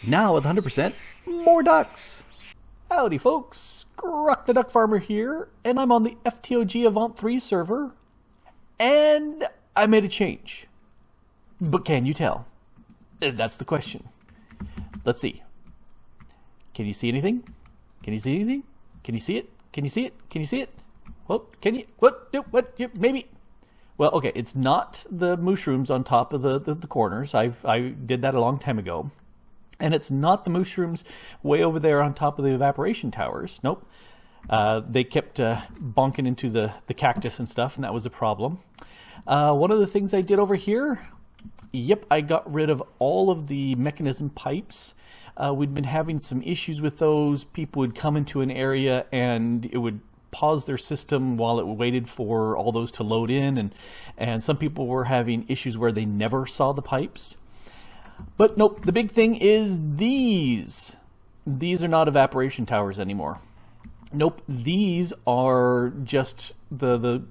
Now with 100% more ducks. Howdy folks, Grok the DuckFarmer here, and I'm on the FTOG Avant3 server, and I made a change. But can you tell? That's the question. Let's see. Can you see anything? Can you see anything? Can you see it? Can you see it? Can you see it? Well, can you? What? Maybe. Well, okay, it's not the mushrooms on top of the corners. I did that a long time ago. And it's not the mushrooms way over there on top of the evaporation towers. Nope. They kept bonking into the cactus and stuff, and that was a problem. One of the things I did over here, yep, I got rid of all of the mechanism pipes. We'd been having some issues with those. People would come into an area and it would pause their system while it waited for all those to load in, and some people were having issues where they never saw the pipes. But nope, the big thing is these. These are not evaporation towers anymore. Nope, these are just the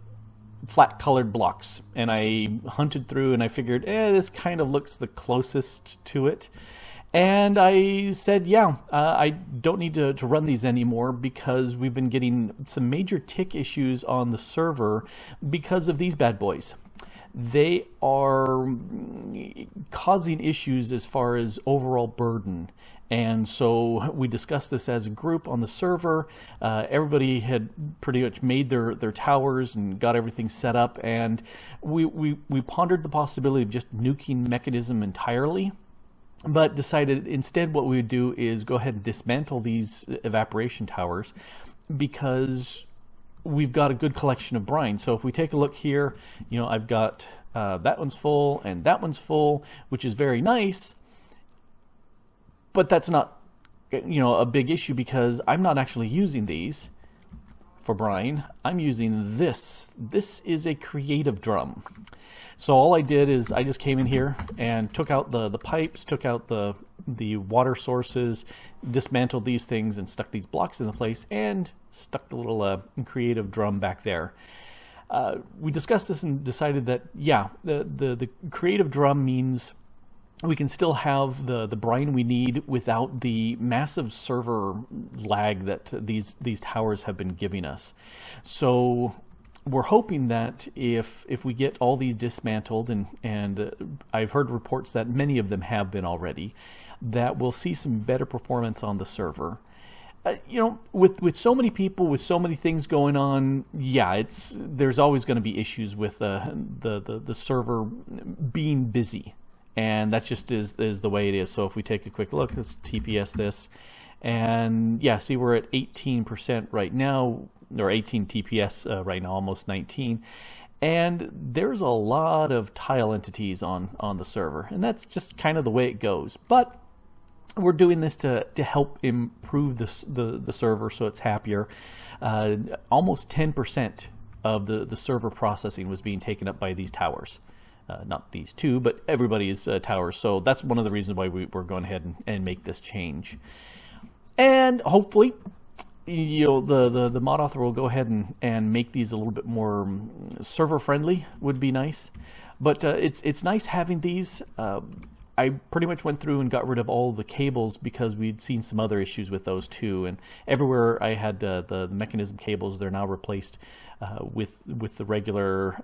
flat colored blocks. And I hunted through and I figured, this kind of looks the closest to it. And I said, yeah, I don't need to run these anymore because we've been getting some major tick issues on the server because of these bad boys. They are causing issues as far as overall burden. And so we discussed this as a group on the server. Everybody had pretty much made their towers and got everything set up. And we pondered the possibility of just nuking mechanism entirely, but decided instead what we would do is go ahead and dismantle these evaporation towers because we've got a good collection of brine. So if we take a look here, you know, I've got that one's full and that one's full, which is very nice, but that's not, you know, a big issue because I'm not actually using these for brine. I'm using this. This is a creative drum. So all I did is I just came in here and took out the pipes, took out the water sources, dismantled these things and stuck these blocks in the place and stuck the little creative drum back there. We discussed this and decided that, yeah, the creative drum means we can still have the brine we need without the massive server lag that these towers have been giving us. So we're hoping that if we get all these dismantled, and I've heard reports that many of them have been already, that we'll see some better performance on the server. You know, with so many people, with so many things going on, yeah, there's always going to be issues with the server being busy, and that just is the way it is. So if we take a quick look, let's TPS this, and yeah, see we're at 18% right now, or 18 TPS right now, almost 19. And there's a lot of tile entities on the server, and that's just kind of the way it goes. But we're doing this to help improve the server so it's happier. Almost 10% of the server processing was being taken up by these towers. Not these two, but everybody's towers. So that's one of the reasons why we're going ahead and make this change. And hopefully, you know, the mod author will go ahead and make these a little bit more server friendly. Would be nice, but it's nice having these. I pretty much went through and got rid of all the cables because we'd seen some other issues with those too, and everywhere I had the mechanism cables, they're now replaced with the regular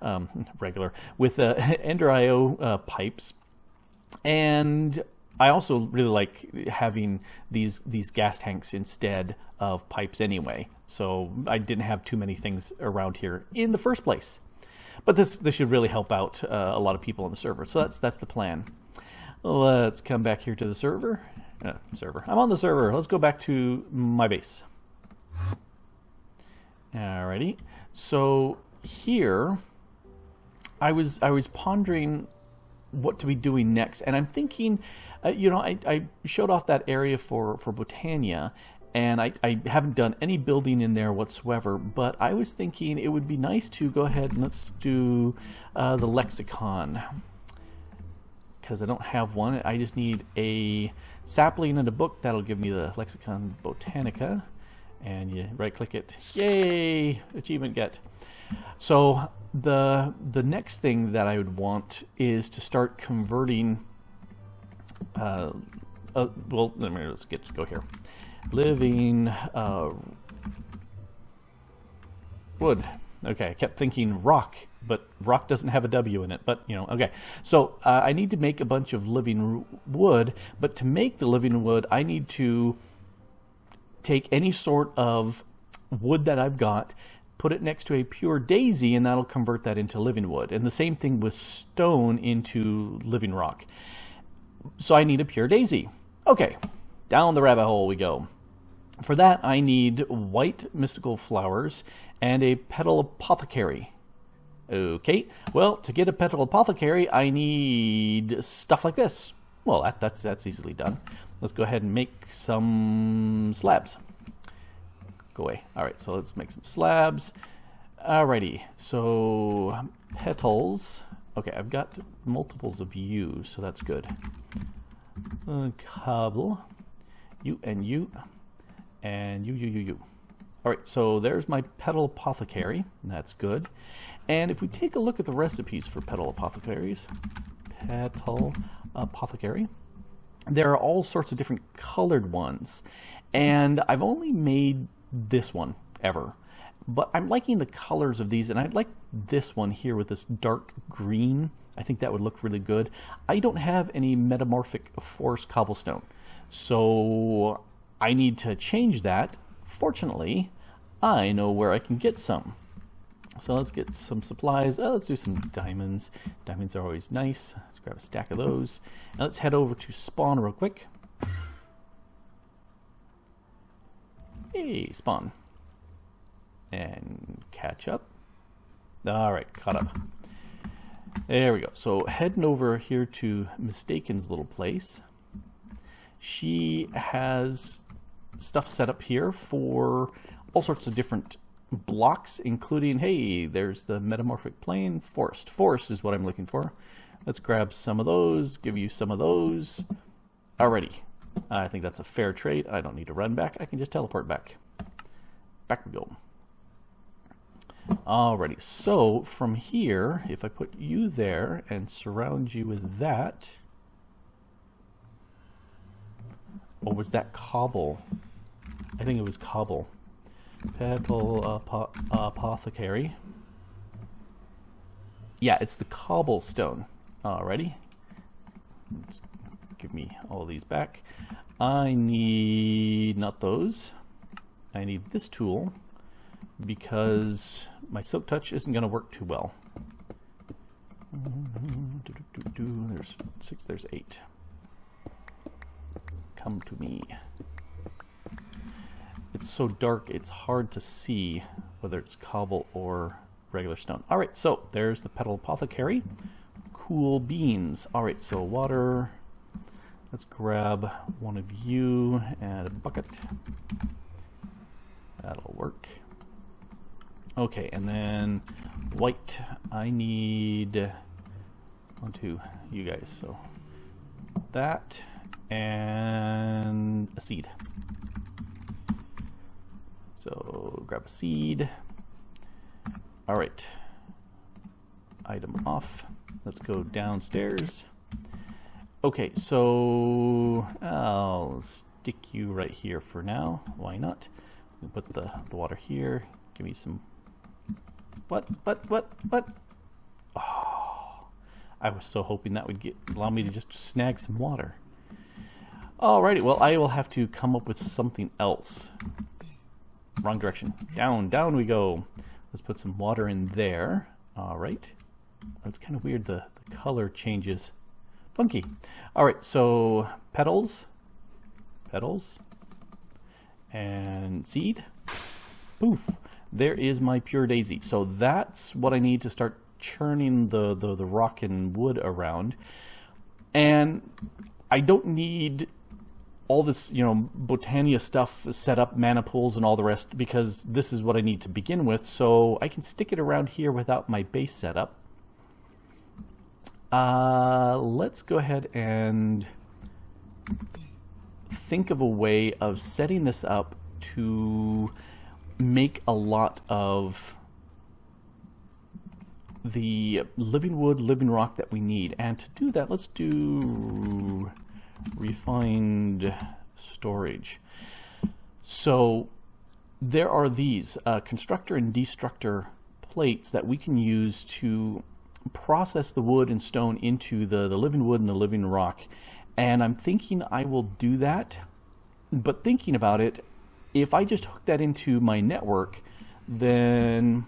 with Ender IO pipes. And I also really like having these gas tanks instead of pipes anyway, so I didn't have too many things around here in the first place. But this should really help out a lot of people on the server, so that's the plan. Let's come back here to the server. I'm on the server. Let's go back to my base. Alrighty. So here, I was pondering what to be doing next, and I'm thinking, you know, I showed off that area for Botania, and I haven't done any building in there whatsoever, but I was thinking it would be nice to go ahead and let's do the lexicon, because I don't have one. I just need a sapling and a book. That'll give me the Lexicon Botanica, and you right click it. Yay! Achievement get. So the next thing that I would want is to start converting well, let's go here. Living wood. Okay, I kept thinking rock, but rock doesn't have a W in it, but you know, okay. So I need to make a bunch of living wood, but to make the living wood, I need to take any sort of wood that I've got, put it next to a pure daisy, and that'll convert that into living wood. And the same thing with stone into living rock. So I need a pure daisy. Okay, down the rabbit hole we go. For that, I need white mystical flowers and a petal apothecary. Okay, well, to get a petal apothecary, I need stuff like this. Well, that's easily done. Let's go ahead and make some slabs. Go away. All right, so let's make some slabs. Alrighty, so petals. Okay, I've got multiples of you, so that's good. Cobble, you and you, and you. All right, so there's my petal apothecary. That's good. And if we take a look at the recipes for petal apothecary, there are all sorts of different colored ones. And I've only made this one ever. But I'm liking the colors of these, and I'd like this one here with this dark green. I think that would look really good. I don't have any metamorphic forest cobblestone, so I need to change that. Fortunately, I know where I can get some. So let's get some supplies. Let's do some diamonds. Diamonds are always nice. Let's grab a stack of those. Now let's head over to spawn real quick. Hey, spawn. And catch up. All right, caught up. There we go. So heading over here to Mistaken's little place. She has stuff set up here for all sorts of different blocks, including, hey, there's the metamorphic plane, forest. Forest is what I'm looking for. Let's grab some of those, give you some of those. Alrighty. I think that's a fair trade. I don't need to run back. I can just teleport back. Back we go. Alrighty, so from here, if I put you there and surround you with that, or was that cobble? I think it was cobble. Petal apothecary. Yeah, it's the cobblestone. Alrighty. Let's give me all these back. I need not those. I need this tool because my silk touch isn't going to work too well. There's 6, there's 8. Come to me. It's so dark, it's hard to see whether it's cobble or regular stone. All right, so there's the petal apothecary. Cool beans. All right, so water. Let's grab one of you and a bucket. That'll work. Okay, and then white. I need 1, 2, you guys. So that and a seed. So grab a seed. All right. Item off. Let's go downstairs. Okay, so I'll stick you right here for now. Why not? Put the water here. Give me some. What? Oh, I was so hoping that would allow me to just snag some water. Alrighty, well, I will have to come up with something else. Wrong direction. Down we go. Let's put some water in there. Alright. It's kind of weird, the color changes. Funky. Alright, so petals. And seed. Poof. There is my pure daisy. So that's what I need to start churning the rock and wood around. And I don't need all this, you know, Botania stuff set up, mana pools and all the rest, because this is what I need to begin with. So I can stick it around here without my base setup. Let's go ahead and think of a way of setting this up to make a lot of the living wood, living rock that we need. And to do that, let's do refined storage. So there are these constructor and destructor plates that we can use to process the wood and stone into the Livingwood and the Livingrock. And I'm thinking I will do that. But thinking about it, if I just hook that into my network, then,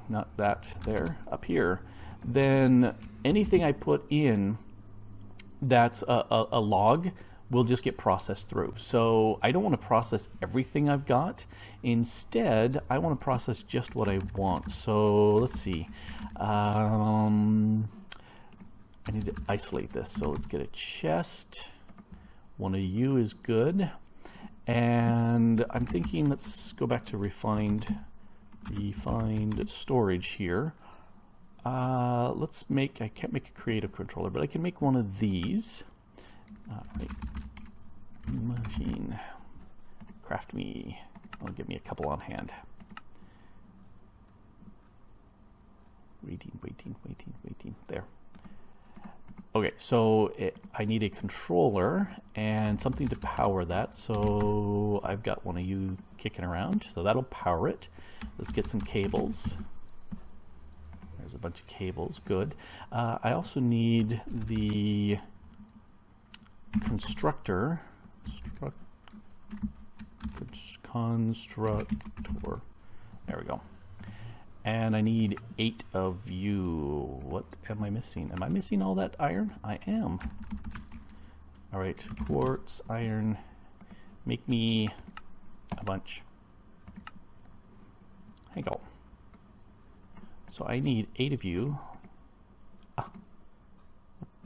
not that there, up here, then anything I put in that's a log will just get processed through. So I don't want to process everything I've got. Instead, I want to process just what I want. So let's see. I need to isolate this. So let's get a chest. One of you is good. And I'm thinking, let's go back to refined storage here. Let's make, I can't make a creative controller, but I can make one of these. Right. Machine, craft me. I'll give me a couple on hand. Waiting. There. Okay, so I need a controller and something to power that. So I've got one of you kicking around, so that'll power it. Let's get some cables. There's a bunch of cables. Good. I also need the constructor. Constructor. There we go. And I need 8 of you. What am I missing? Am I missing all that iron? I am. All right, quartz, iron. Make me a bunch. Hang on. So I need 8 of you. Ah.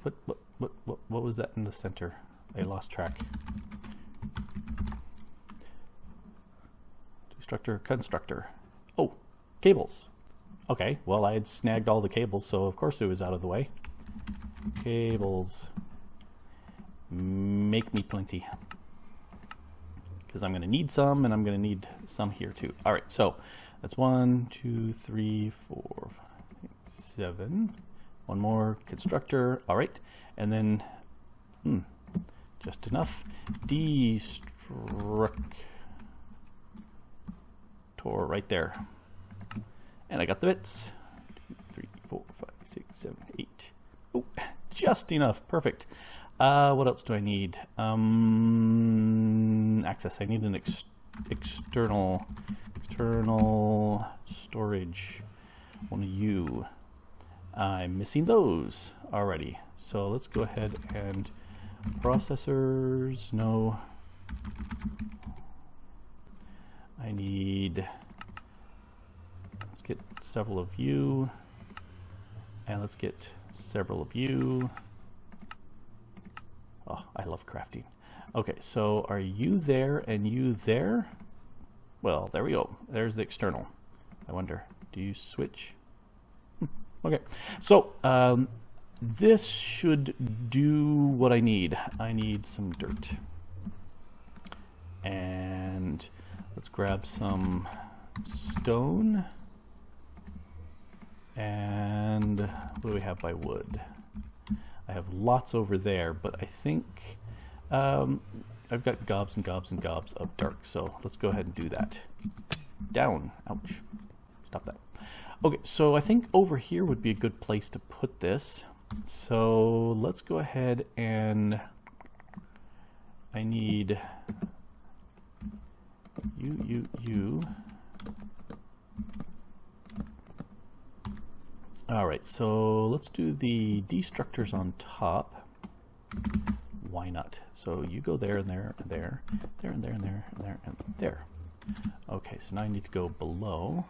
What was that in the center? I lost track. Constructor. Oh, cables. Okay, well, I had snagged all the cables, so of course it was out of the way. Cables. Make me plenty. Because I'm going to need some, and I'm going to need some here too. All right, so that's 1, 2, 3, 4, 5, 6, 7. One more constructor. All right, and then just enough. Destructor right there. And I got the bits. 2, 3, 4, 5, 6, 7, 8. Oh, just enough. Perfect. What else do I need? Access. I need an external storage. One of you. I'm missing those already. So let's go ahead and processors. No. I need. Let's get several of you. And let's get several of you. Oh, I love crafting. Okay, so are you there and you there? Well, there we go. There's the external. I wonder, do you switch? Okay, so this should do what I need. I need some dirt. And let's grab some stone. And what do we have by wood? I have lots over there, but I think I've got gobs and gobs and gobs of dark, so let's go ahead and do that. Down. Ouch. Stop that. Okay, so I think over here would be a good place to put this. So let's go ahead and I need you. All right, so let's do the destructors on top. Why not? So you go there and there and there, there and there and there and there and there. Okay, so now I need to go below.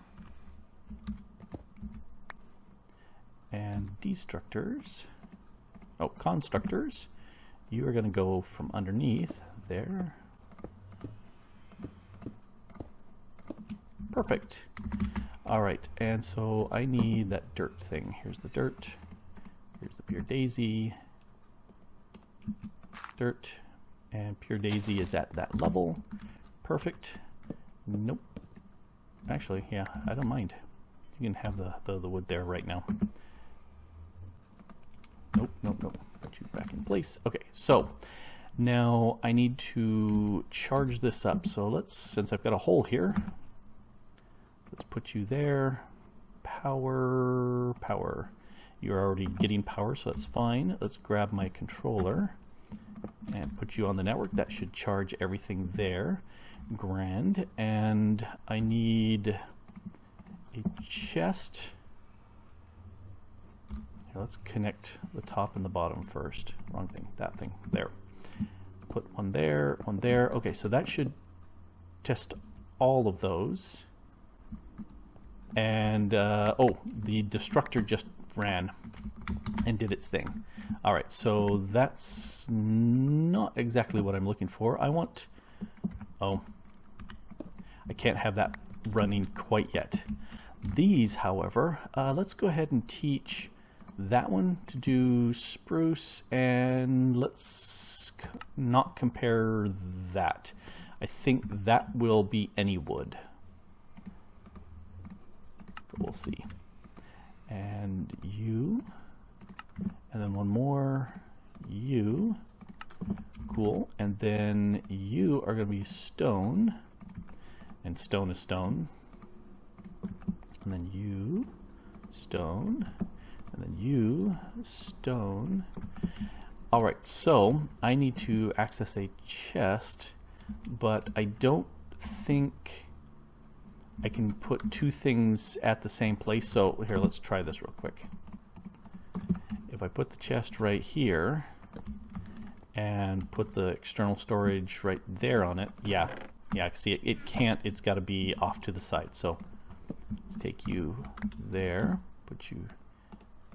And destructors, oh, constructors, you are going to go from underneath there. Perfect. All right, and so I need that dirt thing. Here's the dirt. Here's the pure daisy. Dirt, and pure daisy is at that level. Perfect. Nope. Actually, yeah, I don't mind. You can have the wood there right now. Nope. Put you back in place. Okay, so Now I need to charge this up. So let's, since I've got a hole here, let's put you there. Power, power. You're already getting power, so that's fine. Let's grab my controller and put you on the network. That should charge everything there. Grand. And I need a chest. Here, let's connect the top and the bottom first. Wrong thing. That thing. There. Put one there, one there. Okay, so that should test all of those. And, oh, the destructor just ran and did its thing. All right, so that's not exactly what I'm looking for. I want, oh, I can't have that running quite yet. These, however, let's go ahead and teach that one to do spruce, and let's not compare that. I think that will be any wood. But we'll see. And you, and then one more, you, cool, and then you are going to be stone, and stone is stone, and then you, stone, and then you, stone. All right, so I need to access a chest, but I don't think I can put two things at the same place. So here, let's try this real quick. If I put the chest right here and put the external storage right there on it, yeah, I can see it. It can't, it's got to be off to the side. So let's take you there, put you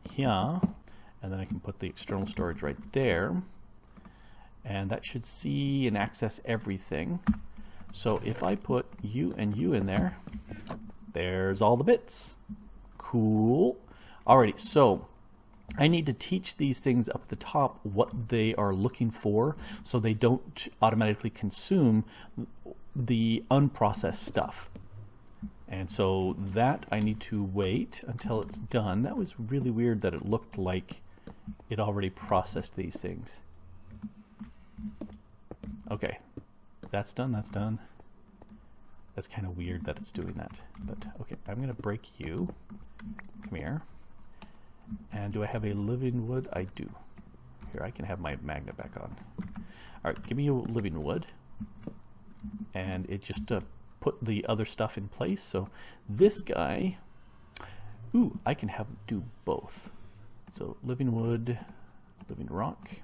here, and then I can put the external storage right there. And that should see and access everything. So if I put you and you in there, there's all the bits. Cool. Alrighty, so I need to teach these things up at the top what they are looking for so they don't automatically consume the unprocessed stuff. And so that I need to wait until it's done. That was really weird that it looked like it already processed these things. Okay. That's done, that's done. That's kind of weird that it's doing that. But okay, I'm going to break you. Come here. And do I have a Livingwood? I do. Here, I can have my magnet back on. Alright, give me a Livingwood. And it just put the other stuff in place. So this guy, ooh, I can have do both. So Livingwood, Livingrock.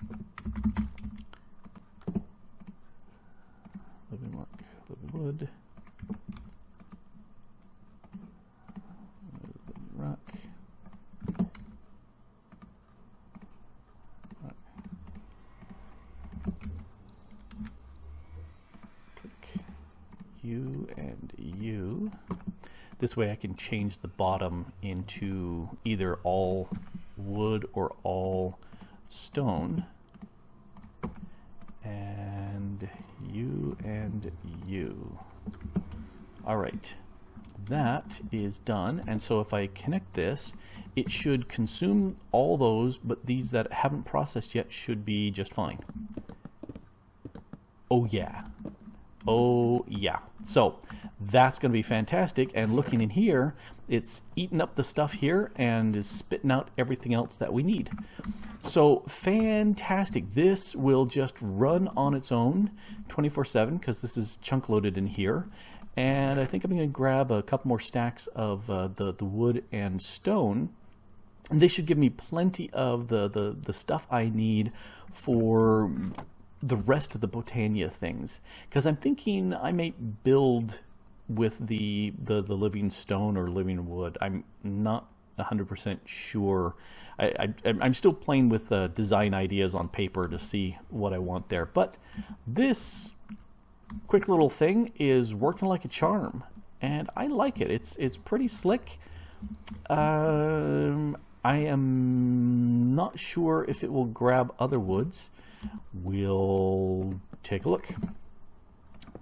Livingrock, Livingwood, Livingrock, click you and you. This way I can change the bottom into either all wood or all stone. And you and you. All right, that is done. And so if I connect this, it should consume all those, but these that haven't processed yet should be just fine. Oh yeah. Oh yeah. So that's going to be fantastic. And looking in here, it's eating up the stuff here and is spitting out everything else that we need. So fantastic. This will just run on its own 24/7 because this is chunk loaded in here. And I think I'm going to grab a couple more stacks of the wood and stone. And they should give me plenty of the stuff I need for the rest of the Botania things. Because I'm thinking I may build with the living stone or living wood. I'm not 100% sure. I'm still playing with design ideas on paper to see what I want there. But this quick little thing is working like a charm, and I like it. It's pretty slick. I am not sure if it will grab other woods. We'll take a look.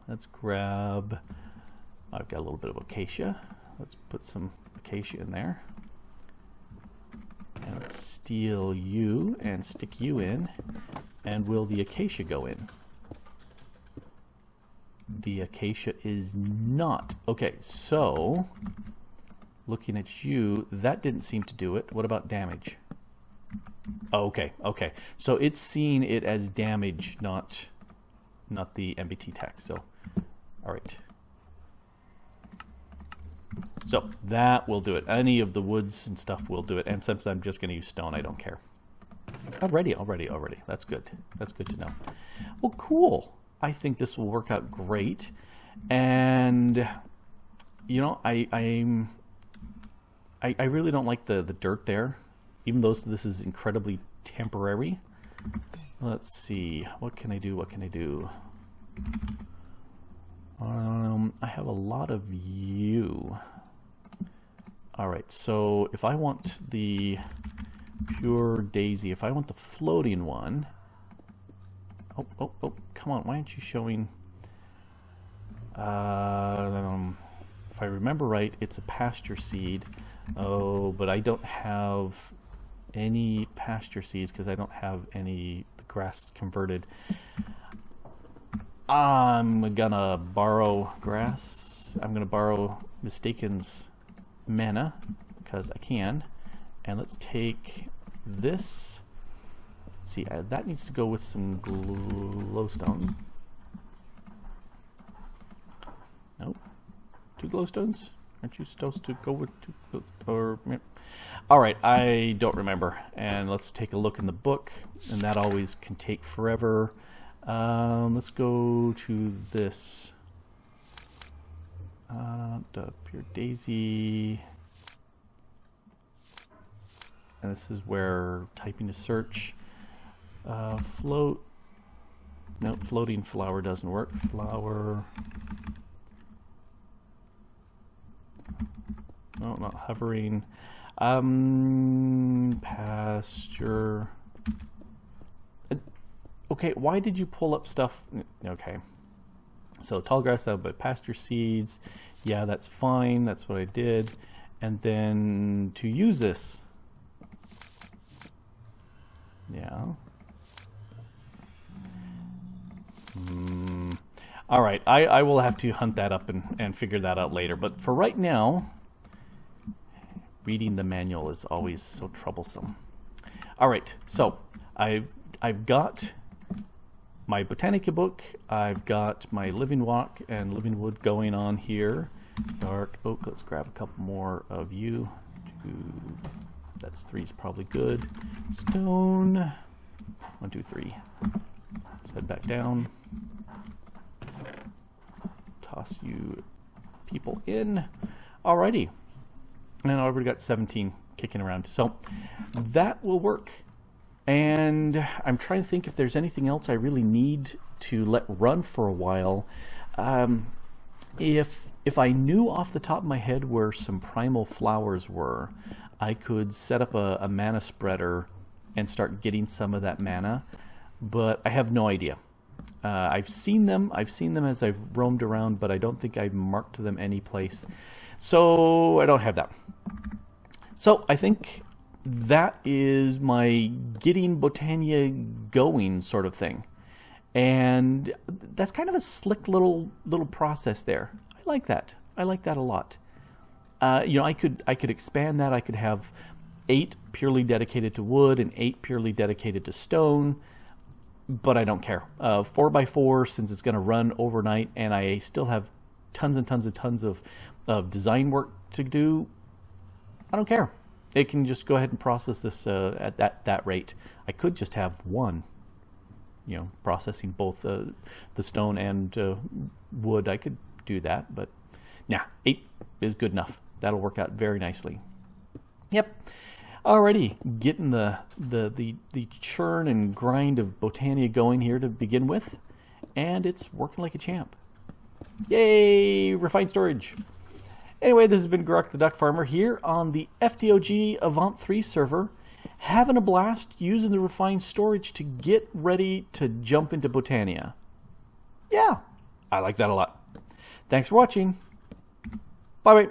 Let's grab, I've got a little bit of acacia. Let's put some acacia in there. And let's steal you and stick you in. And will the acacia go in? The acacia is not. Okay, so looking at you, that didn't seem to do it. What about damage? Oh, okay, okay. So it's seeing it as damage, not the MBT text. So, all right. So that will do it. Any of the woods and stuff will do it. And since I'm just going to use stone, I don't care. Already. That's good. That's good to know. Well, cool. I think this will work out great. And you know, I really don't like the dirt there, even though this is incredibly temporary. Let's see. What can I do? What can I do? I have a lot of you. All right. So if I want the pure daisy, if I want the floating one. Oh, come on. Why aren't you showing? If I remember right, it's a pasture seed. Oh, but I don't have any pasture seeds because I don't have any grass converted. I'm gonna borrow grass. I'm gonna borrow Mistaken's mana because I can. And let's take this. Let's see, that needs to go with some glowstone. Nope. 2 glowstones? Aren't you supposed to go with 2? Or, all right, I don't remember. And let's take a look in the book, and that always can take forever. Let's go to this. The pure daisy. And this is where typing to search. Float. No, floating flower doesn't work. Flower. No, not hovering. Pasture. Okay, why did you pull up stuff? Okay. So tall grass out, but pasture seeds. Yeah, that's fine. That's what I did. And then to use this. Yeah. All right, I will have to hunt that up and figure that out later. But for right now, reading the manual is always so troublesome. All right, so I've got my Botanica book. I've got my Livingrock and Livingwood going on here. Dark oak. Let's grab a couple more of you. 2. That's 3 is probably good. Stone. 1, 2, 3. Let's head back down. Toss you people in. Alrighty. And I already got 17 kicking around. So that will work. And I'm trying to think if there's anything else I really need to let run for a while. If I knew off the top of my head where some primal flowers were, I could set up a mana spreader and start getting some of that mana, but I have no idea. I've seen them as I've roamed around, but I don't think I've marked them any place. So I don't have that. So I think that is my getting Botania going sort of thing. And that's kind of a slick little process there. I like that. I like that a lot. You know, I could expand that. I could have 8 purely dedicated to wood and 8 purely dedicated to stone, but I don't care. 4x4, since it's going to run overnight, and I still have tons and tons of design work to do. I don't care. It can just go ahead and process this at that rate. I could just have 1. You know, processing both the stone and wood. I could do that, but nah, 8 is good enough. That'll work out very nicely. Yep. Alrighty, getting the churn and grind of Botania going here to begin with, and it's working like a champ. Yay! Refined storage. Anyway, this has been Grok the Duck Farmer here on the FTOG Avant3 server, having a blast using the refined storage to get ready to jump into Botania. Yeah, I like that a lot. Thanks for watching. Bye-bye.